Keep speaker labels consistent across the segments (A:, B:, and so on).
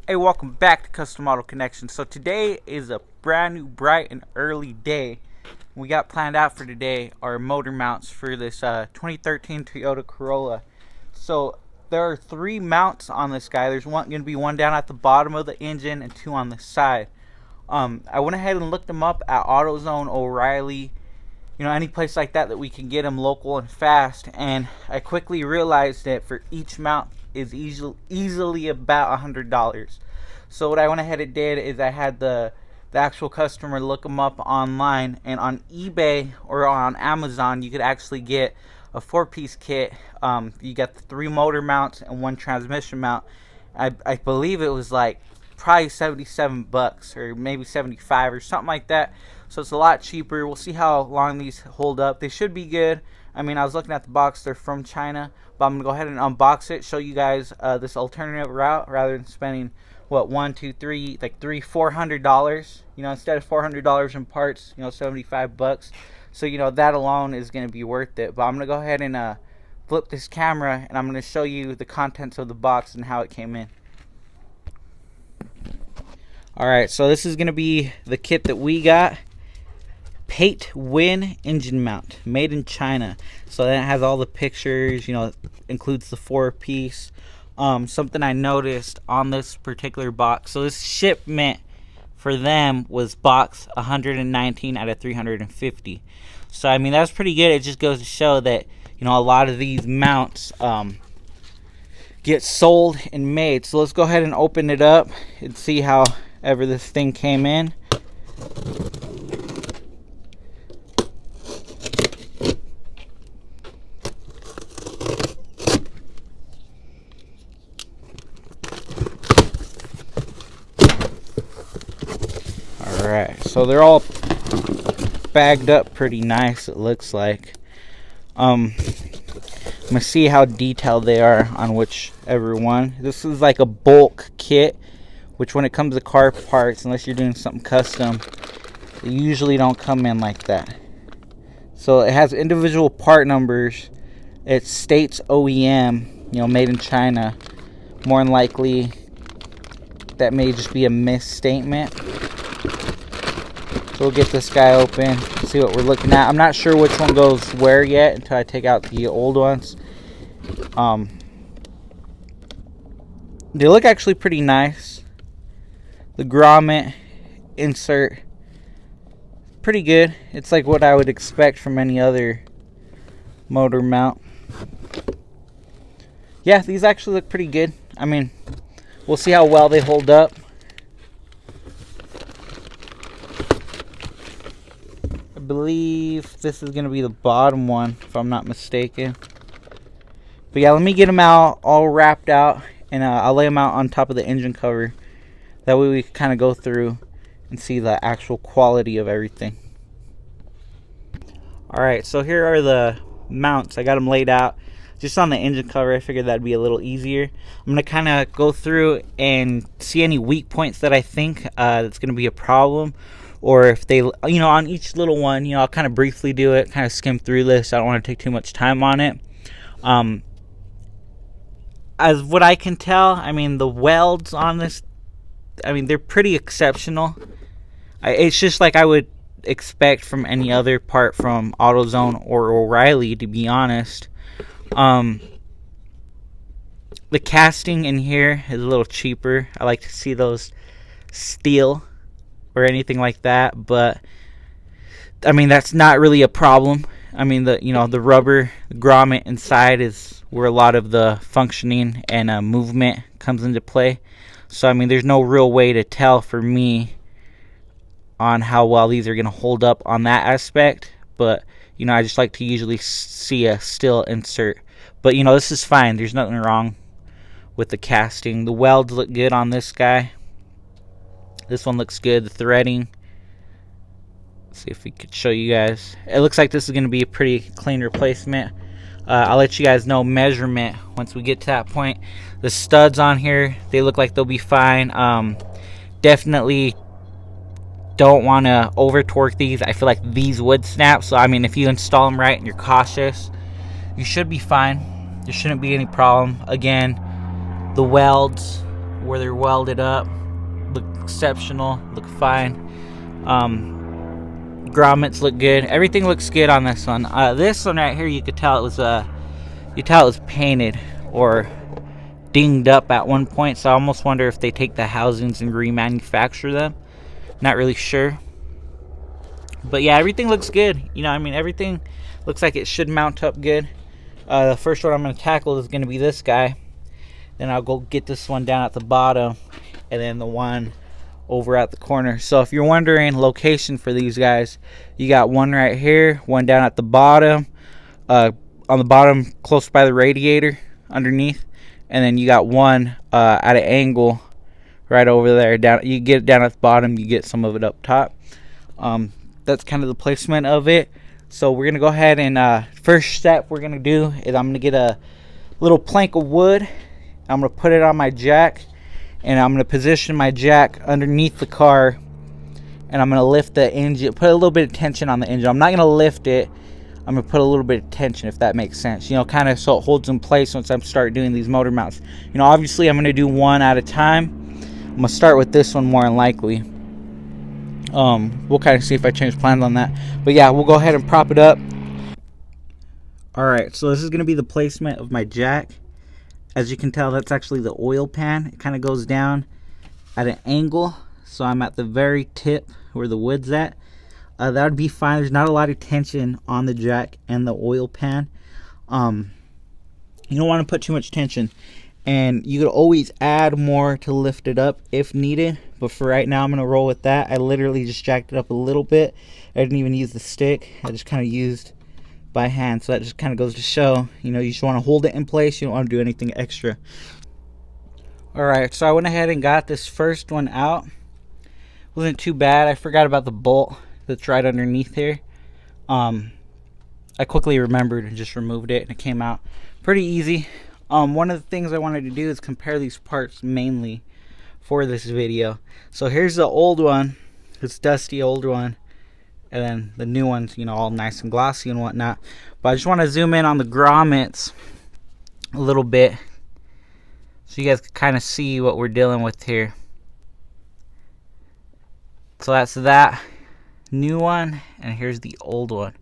A: Hey, welcome back to Custom Auto Connection. So today is a brand new, bright and early day. We got planned out for today are motor mounts for this 2013 Toyota Corolla. So there are 3 mounts on this guy. There's going to be one down at the bottom of the engine and 2 on the side. I went ahead and looked them up at AutoZone, O'Reilly, any place like that we can get them local and fast. And I quickly realized that for each mount is easily about $100. So what I went ahead and did is I had the actual customer look them up online, and on eBay or on Amazon you could actually get a 4-piece kit. You got the 3 motor mounts and 1 transmission mount. I believe it was like probably $77 or maybe 75 or something like that. So it's a lot cheaper. We'll see how long these hold up. They should be good. I mean, I was looking at the box. They're from China, but I'm gonna go ahead and unbox it, show you guys this alternative route rather than spending what $400. Instead of $400 in parts, $75. So that alone is gonna be worth it. But I'm gonna go ahead and flip this camera, and I'm gonna show you the contents of the box and how it came in. Alright, so this is gonna be the kit that we got. Pate Win engine mount, made in China. So then it has all the pictures, includes the 4-piece. Something I noticed on this particular box, so this shipment for them was box 119 out of 350. So I mean, that's pretty good. It just goes to show that a lot of these mounts get sold and made. So let's go ahead and open it up and see how ever this thing came in. Alright, so they're all bagged up pretty nice, it looks like. I'm gonna see how detailed they are on whichever one. This is like a bulk kit, which when it comes to car parts, unless you're doing something custom, they usually don't come in like that. So it has individual part numbers. It states OEM, made in China. More than likely, that may just be a misstatement. So we'll get this guy open, see what we're looking at. I'm not sure which one goes where yet until I take out the old ones. They look actually pretty nice. The grommet insert, pretty good. It's like what I would expect from any other motor mount. Yeah, these actually look pretty good. I mean, we'll see how well they hold up. I believe this is going to be the bottom one, if I'm not mistaken. But yeah, let me get them out all wrapped out, and I'll lay them out on top of the engine cover. That way we can kind of go through and see the actual quality of everything. Alright, so here are the mounts. I got them laid out just on the engine cover. I figured that'd be a little easier. I'm going to kind of go through and see any weak points that I think that's going to be a problem. Or if they, on each little one, I'll kind of briefly do it, kind of skim through this. I don't want to take too much time on it. As what I can tell, I mean, the welds on this, I mean, they're pretty exceptional. It's just like I would expect from any other part from AutoZone or O'Reilly, to be honest. The casting in here is a little cheaper. I like to see those steel or anything like that, but I mean, that's not really a problem. I mean, the rubber grommet inside is where a lot of the functioning and movement comes into play. So I mean, there's no real way to tell for me on how well these are going to hold up on that aspect. But I just like to usually see a steel insert. But this is fine. There's nothing wrong with the casting. The welds look good on this guy. This one looks good. The threading. Let's see if we could show you guys. It looks like this is going to be a pretty clean replacement. I'll let you guys know measurement once we get to that point. The studs on here, they look like they'll be fine. Definitely don't want to over torque these. I feel like these would snap. So I mean, if you install them right and you're cautious, you should be fine. There shouldn't be any problem. Again, the welds where they're welded up. Look exceptional, look fine. Grommets look good. Everything looks good on this one. This one right here, you could tell it was painted or dinged up at one point. So I almost wonder if they take the housings and remanufacture them. Not really sure. But yeah, everything looks good. You know, I mean, everything looks like it should mount up good. The first one I'm going to tackle is going to be this guy. Then I'll go get this one down at the bottom, and then the one over at the corner. So if you're wondering location for these guys, you got one right here, one down at the bottom, on the bottom close by the radiator underneath, and then you got one at an angle right over there. Down, you get it down at the bottom, you get some of it up top. That's kind of the placement of it. So we're gonna go ahead and first step we're gonna do is I'm gonna get a little plank of wood. I'm gonna put it on my jack, and I'm gonna position my jack underneath the car, and I'm gonna lift the engine, put a little bit of tension on the engine. I'm not gonna lift it, I'm gonna put a little bit of tension, if that makes sense, you know, kind of so it holds in place once I start doing these motor mounts. You know, obviously I'm gonna do one at a time. I'm gonna start with this one more than likely. We'll kind of see if I change plans on that, but yeah, we'll go ahead and prop it up. All right, so this is gonna be the placement of my jack. As you can tell, that's actually the oil pan. It kind of goes down at an angle, so I'm at the very tip where the wood's at. That would be fine. There's not a lot of tension on the jack and the oil pan. You don't want to put too much tension, and you could always add more to lift it up if needed, but for right now I'm going to roll with that. I literally just jacked it up a little bit. I didn't even use the stick. I just kind of used by hand, so that just kind of goes to show, you know, you just want to hold it in place. You don't want to do anything extra. Alright, so I went ahead and got this first one out. Wasn't too bad. I forgot about the bolt that's right underneath here. I quickly remembered and just removed it, and it came out pretty easy. One of the things I wanted to do is compare these parts mainly for this video. So here's the old one, this dusty old one, and then the new ones, you know, all nice and glossy and whatnot. But I just want to zoom in on the grommets a little bit so you guys can kind of see what we're dealing with here. So that's that new one, and here's the old one.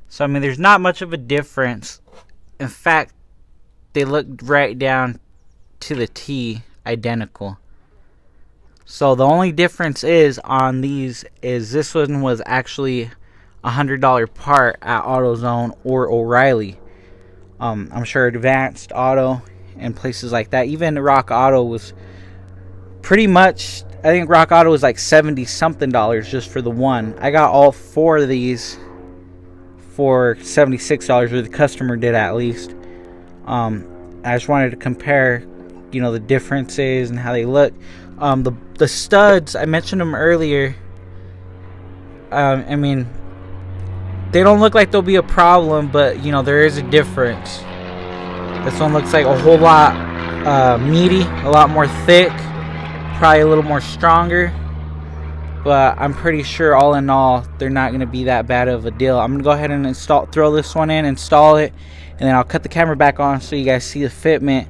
A: So I mean, there's not much of a difference. In fact, they look right down to the T identical. So the only difference is on these is this one was actually $100 part at AutoZone or O'Reilly. I'm sure Advanced Auto and places like that. Even Rock Auto was pretty much, I think Rock Auto was like $70 something just for the one. I got all four of these for $76, or the customer did at least. I just wanted to compare, you know, the differences and how they look. The studs, I mentioned them earlier. I mean, they don't look like they'll be a problem, but you know, there is a difference. This one looks like a whole lot meaty, a lot more thick, probably a little more stronger, but I'm pretty sure all in all they're not going to be that bad of a deal. I'm going to go ahead and throw this one in, install it, and then I'll cut the camera back on so you guys see the fitment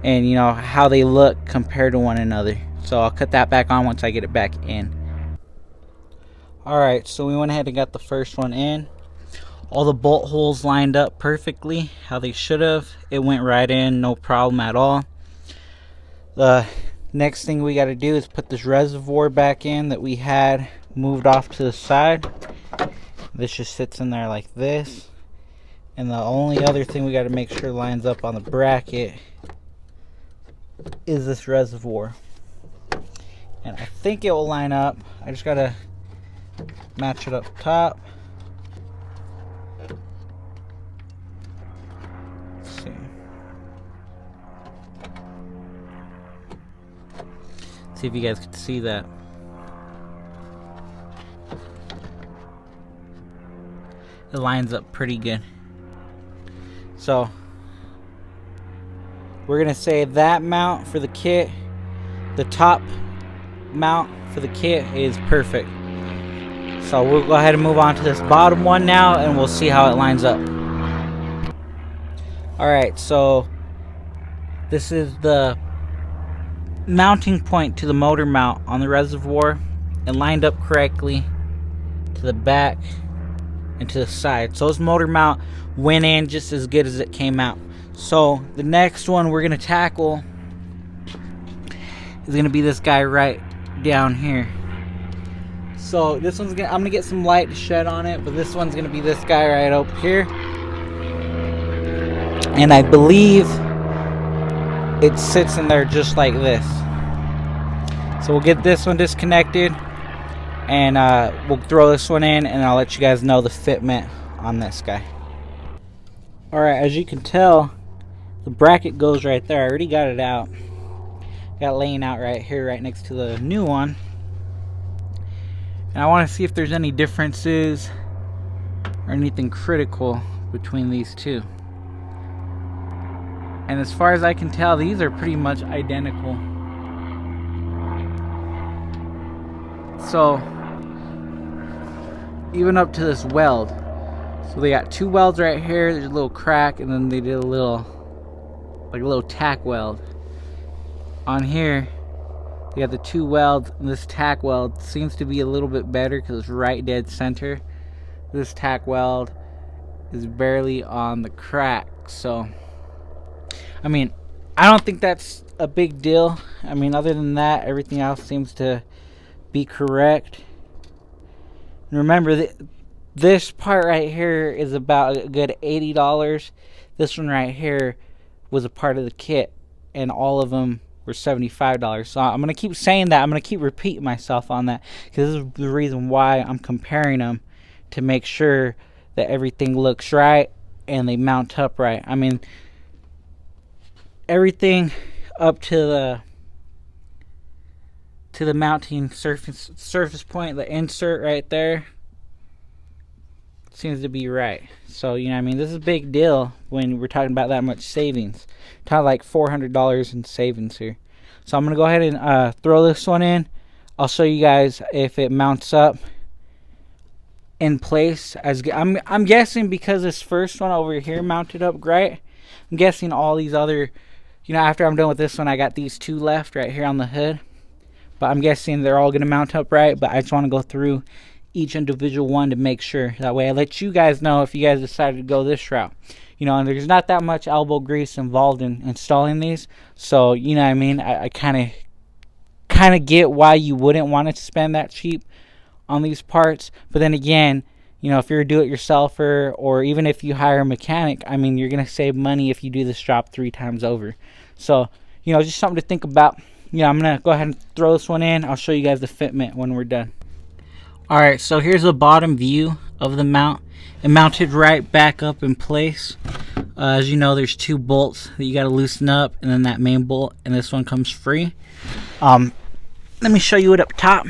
A: and, you know, how they look compared to one another. So I'll cut that back on once I get it back in. Alright, so we went ahead and got the first one in. All the bolt holes lined up perfectly how they should have. It went right in, no problem at all. The next thing we got to do is put this reservoir back in that we had moved off to the side. This just sits in there like this. And the only other thing we got to make sure lines up on the bracket is this reservoir. And I think it will line up. I just got to match it up top. Let's see. See if you guys can see that. It lines up pretty good. So we're gonna say that mount for the kit, the top mount for the kit is perfect. So we'll go ahead and move on to this bottom one now, and we'll see how it lines up. Alright, so this is the mounting point to the motor mount on the reservoir and lined up correctly to the back and to the side. So this motor mount went in just as good as it came out. So the next one we're gonna tackle is gonna be this guy right down here. So this one's I'm gonna get some light to shed on it, but this one's gonna be this guy right up here. And I believe it sits in there just like this. So we'll get this one disconnected and we'll throw this one in, and I'll let you guys know the fitment on this guy. Alright, as you can tell, the bracket goes right there. I already got it out. Got it laying out right here, right next to the new one. And I want to see if there's any differences or anything critical between these two. And as far as I can tell, these are pretty much identical. So, even up to this weld. So they got two welds right here. There's a little crack, and then they did a little, like a little tack weld. On here, you got the two welds, and this tack weld seems to be a little bit better because it's right dead center. This tack weld is barely on the crack. So, I mean, I don't think that's a big deal. I mean, other than that, everything else seems to be correct. And remember, this part right here is about a good $80. This one right here was a part of the kit, and all of them were $75. So I'm going to keep saying that. I'm going to keep repeating myself on that, because this is the reason why I'm comparing them, to make sure that everything looks right and they mount up right. I mean, everything up to the mounting surface point, the insert right there, seems to be right. So, you know what I mean, this is a big deal when we're talking about that much savings. We're talking like $400 in savings here. So I'm gonna go ahead and throw this one in. I'll show you guys if it mounts up in place. As I'm guessing, because this first one over here mounted up right, I'm guessing all these other, you know, after I'm done with this one, I got these two left right here on the hood. But I'm guessing they're all gonna mount up right. But I just want to go through each individual one to make sure. That way I let you guys know if you guys decided to go this route. You know, and there's not that much elbow grease involved in installing these. So, you know what I mean? I kind of get why you wouldn't want to spend that cheap on these parts. But then again, you know, if you're a do-it-yourselfer, or even if you hire a mechanic, I mean, you're going to save money if you do this job 3 times over. So, you know, just something to think about. You know, I'm going to go ahead and throw this one in. I'll show you guys the fitment when we're done. Alright, so here's the bottom view of the mount. It mounted right back up in place. As you know, there's 2 bolts that you got to loosen up, and then that main bolt, and this one comes free. Let me show you it up top.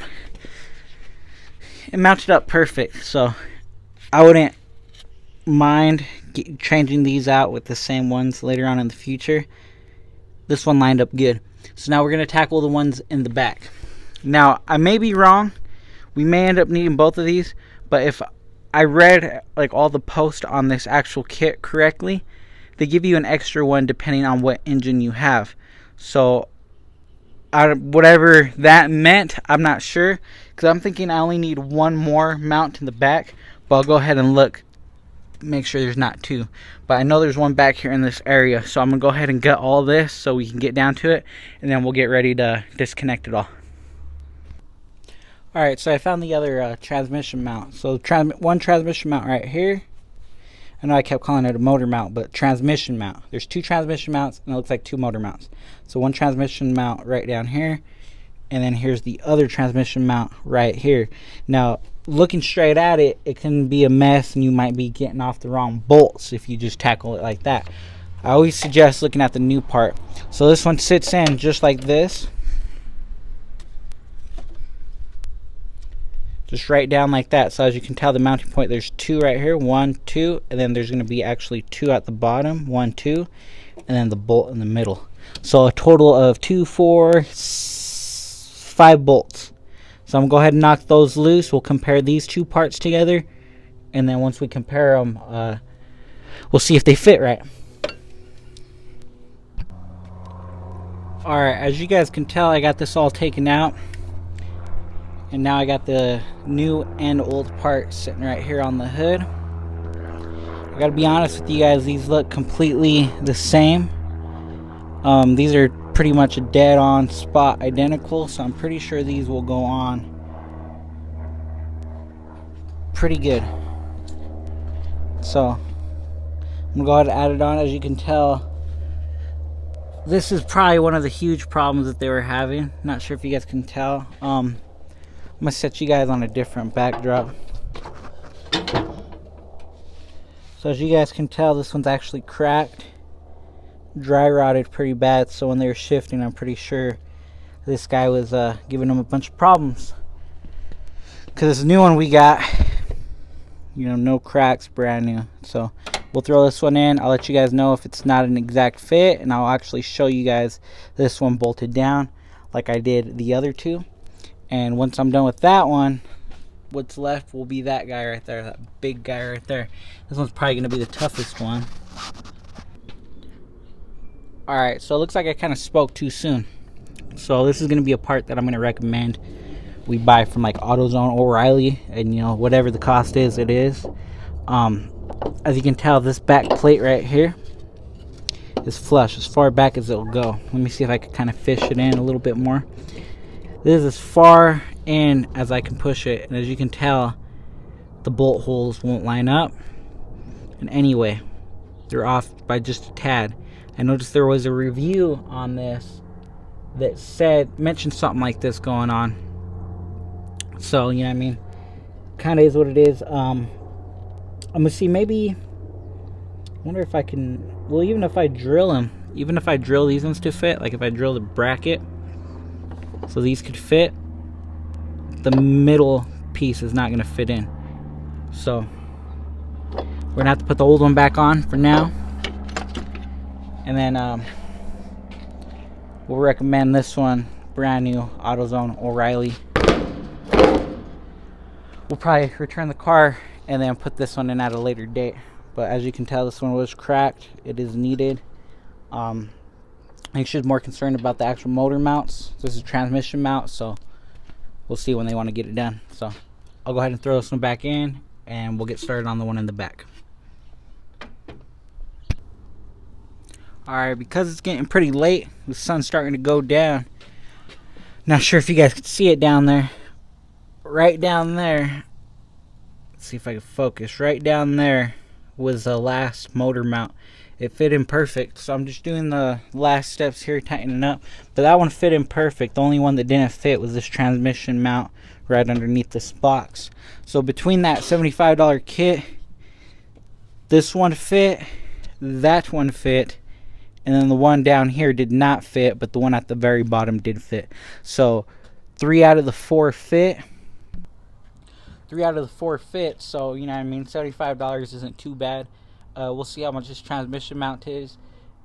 A: It mounted up perfect, so I wouldn't mind changing these out with the same ones later on in the future. This one lined up good. So now we're going to tackle the ones in the back. Now, I may be wrong. We may end up needing both of these, but if I read like all the posts on this actual kit correctly, they give you an extra one depending on what engine you have. So whatever that meant, I'm not sure, because I'm thinking I only need one more mount in the back, but I'll go ahead and look, make sure there's not 2. But I know there's one back here in this area, so I'm gonna go ahead and get all this so we can get down to it, and then we'll get ready to disconnect it all. Alright, so I found the other transmission mount. So one transmission mount right here. I know I kept calling it a motor mount, but transmission mount. There's 2 transmission mounts, and it looks like 2 motor mounts. So one transmission mount right down here, and then here's the other transmission mount right here. Now, looking straight at it, it can be a mess, and you might be getting off the wrong bolts if you just tackle it like that. I always suggest looking at the new part. So this one sits in just like this. Just right down like that. So as you can tell, the mounting point, there's 2 right here, 1, 2, and then there's going to be actually 2 at the bottom, 1, 2, and then the bolt in the middle. So a total of 2, 4, 5 bolts. So I'm going to go ahead and knock those loose. We'll compare these 2 parts together, and then once we compare them, we'll see if they fit right. Alright, as you guys can tell, I got this all taken out. And now I got the new and old part sitting right here on the hood. I gotta be honest with you guys, these look completely the same. These are pretty much a dead on spot identical, so I'm pretty sure these will go on pretty good. So I'm gonna go ahead and add it on. As you can tell, this is probably one of the huge problems that they were having. Not sure if you guys can tell. I'm gonna set you guys on a different backdrop. So as you guys can tell, this one's actually cracked, dry rotted pretty bad. So when they were shifting, I'm pretty sure this guy was giving them a bunch of problems. Because this new one we got, you know, no cracks, brand new. So we'll throw this one in. I'll let you guys know if it's not an exact fit, and I'll actually show you guys this one bolted down like I did the other two. And once I'm done with that one, what's left will be that guy right there, that big guy right there. This one's probably going to be the toughest one. Alright, so it looks like I kind of spoke too soon. So this is going to be a part that I'm going to recommend we buy from like AutoZone, O'Reilly, and you know, whatever the cost is, it is. As you can tell, this back plate right here is flush, as far back as it'll go. Let me see if I can kind of fish it in a little bit more. This is as far in as I can push it, and as you can tell, the bolt holes won't line up. And anyway, they're off by just a tad. I noticed there was a review on this that mentioned something like this going on. So, you know what I mean? Kind of is what it is. I'm gonna see, maybe, I wonder if I can, well, even if I drill them, even if I drill these ones to fit, like if I drill the bracket so these could fit, the middle piece is not gonna fit in. So we're gonna have to put the old one back on for now, and then we'll recommend this one, brand new, AutoZone, O'Reilly. We'll probably return the car and then put this one in at a later date. But as you can tell, this one was cracked. It is needed. I think she's more concerned about the actual motor mounts. This is a transmission mount, so we'll see when they want to get it done. So I'll go ahead and throw this one back in, and we'll get started on the one in the back. Alright, because it's getting pretty late, the sun's starting to go down. Not sure if you guys can see it down there. Right down there, let's see if I can focus, right down there was the last motor mount. It fit in perfect, so I'm just doing the last steps here, tightening up. But that one fit in perfect. The only one that didn't fit was this transmission mount right underneath this box. So between that $75 kit, this one fit, that one fit, and then the one down here did not fit, but the one at the very bottom did fit. So 3 out of the 4 fit. 3 out of the 4 fit, so you know what I mean, $75 isn't too bad. We'll see how much this transmission mount is,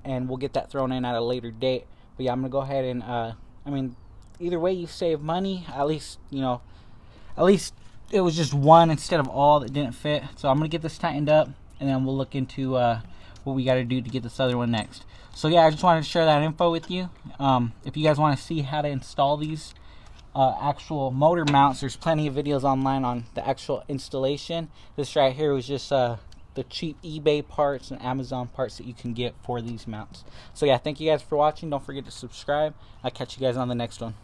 A: and we'll get that thrown in at a later date. But yeah, I'm gonna go ahead and I mean, either way you save money. At least, you know, at least it was just one instead of all that didn't fit. So I'm gonna get this tightened up, and then we'll look into what we got to do to get this other one next. So yeah, I just wanted to share that info with you. If you guys want to see how to install these actual motor mounts, there's plenty of videos online on the actual installation. This right here was just the cheap eBay parts and Amazon parts that you can get for these mounts. So yeah, thank you guys for watching. Don't forget to subscribe. I'll catch you guys on the next one.